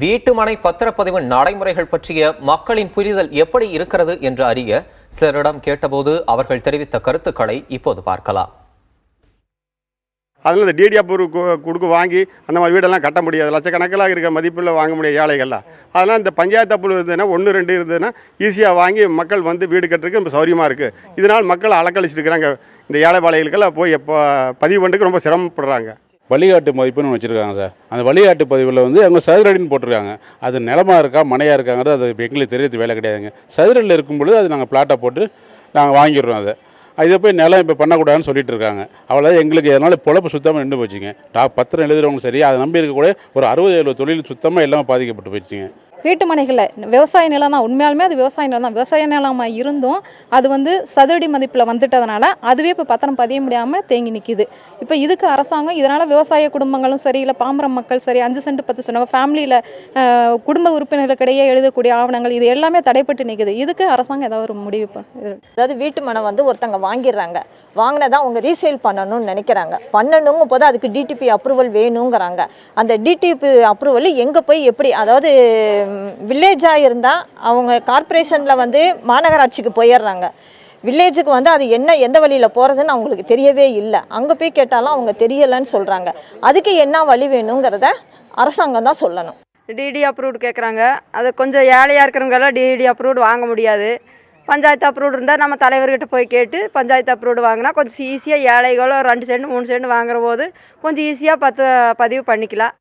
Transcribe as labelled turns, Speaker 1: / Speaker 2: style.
Speaker 1: வீட்டுமனை பத்திரப்பதிவு நடைமுறைகள் பற்றிய மக்களின் புரிதல் எப்படி இருக்கிறது என்று அறிய சிலரிடம் கேட்டபோது அவர்கள் தெரிவித்த கருத்துக்களை இப்போது பார்க்கலாம்.
Speaker 2: அதில் இந்த டிடி அப்ரூவ் கொடுக்க வாங்கி அந்த மாதிரி வீடெல்லாம் கட்ட முடியாது. லட்சக்கணக்கில் இருக்க மதிப்பில் வாங்க முடியாது ஏழைகள்லாம். அதெல்லாம் இந்த பஞ்சாயத்து அப்ரூவ் இருந்ததுன்னா 1, 2 இருந்ததுன்னா ஈஸியாக வாங்கி மக்கள் வந்து வீடு கட்டுறதுக்கு ரொம்ப சௌரியமாக இருக்குது. இதனால் மக்கள் அலக்கழிச்சிட்டு இருக்கிறாங்க. இந்த ஏழை பாளையங்களுக்கெல்லாம் போய் பதிவு பண்ணுறதுக்கு ரொம்ப சிரமப்படுறாங்க.
Speaker 3: வழிகாட்டு மதிப்புன்னு வச்சுருக்காங்க சார். அந்த வழிகாட்டு பதிவில் வந்து அவங்க சதுரடின்னு போட்டிருக்காங்க. அது நிலமாக இருக்கா மனையாக இருக்காங்கிறது அது எங்களுக்கு தெரியறது வேலை கிடையாதுங்க. சதுரடியில் இருக்கும்பொழுது அது நாங்கள் பிளாட்டை போட்டு நாங்கள் வாங்கிடுறோம். இதை போய் நிலம் இப்போ பண்ணக்கூடாதுன்னு சொல்லிட்டு இருக்காங்க. அவ்வளோ எங்களுக்கு இதனால் பொழப்பு சுத்தமாக நின்று போச்சுங்க. பத்திரம் எழுதுறவங்க சரி, அதை நம்பி இருக்கக்கூடிய ஒரு 60-70 தொழில் சுத்தமாக எல்லாமே பாதிக்கப்பட்டு போச்சுங்க.
Speaker 4: வீட்டு மனைகளில் விவசாய நிலம் தான், உண்மையாலுமே அது விவசாய நிலம் தான். விவசாய நிலமாக இருந்தும் அது வந்து சதுரடி மதிப்பில் வந்துட்டதுனால அதுவே இப்போ பத்திரம் பதிய முடியாமல் தேங்கி நிற்கிது. இப்போ இதுக்கு அரசாங்கம் இதனால் விவசாய குடும்பங்களும் சரி, இல்லை பாமர மக்கள் சரி, 5 சென்ட் 10 சென்ட் ஃபேமிலியில் குடும்ப உறுப்பினர்களுக்கிடையே எழுதக்கூடிய ஆவணங்கள் இது எல்லாமே தடைப்பட்டு நிற்குது. இதுக்கு அரசாங்கம் ஏதாவது ஒரு முடிவு.
Speaker 5: அதாவது வீட்டு மனை வந்து ஒருத்தங்க வாங்கிடுறாங்க, வாங்கினதான் அவங்க ரீசேல் பண்ணணும்னு நினைக்கிறாங்க. பண்ணணுங்க போது அதுக்கு டிடிபி அப்ரூவல் வேணுங்கிறாங்க. அந்த டிடிபி அப்ரூவல் எங்கே போய் எப்படி, அதாவது வில்லேஜாக இருந்தால் அவங்க கார்ப்பரேஷனில் வந்து மாநகராட்சிக்கு போயிடுறாங்க. வில்லேஜுக்கு வந்து அது எந்த வழியில் போகிறதுன்னு அவங்களுக்கு தெரியவே இல்லை. அங்கே போய் கேட்டாலும் அவங்க தெரியலைன்னு சொல்கிறாங்க. அதுக்கு என்ன வழி வேணுங்கிறத அரசாங்கம் தான் சொல்லணும்.
Speaker 6: டிடி அப்ரூவ்டு கேட்குறாங்க. அது கொஞ்சம் ஏழையாக இருக்கிறவங்களாம் டிடி அப்ரூவ்டு வாங்க முடியாது. பஞ்சாயத்து அப்ரூவ்டு இருந்தால் நம்ம தலைவர்கிட்ட போய் கேட்டு பஞ்சாயத்து அப்ரூவ்டு வாங்கினா கொஞ்சம் ஈஸியாக ஏழைகளும் 2 சென்ட் 3 சென்ட் வாங்குற போது கொஞ்சம் ஈஸியாக பதிவு பண்ணிக்கலாம்.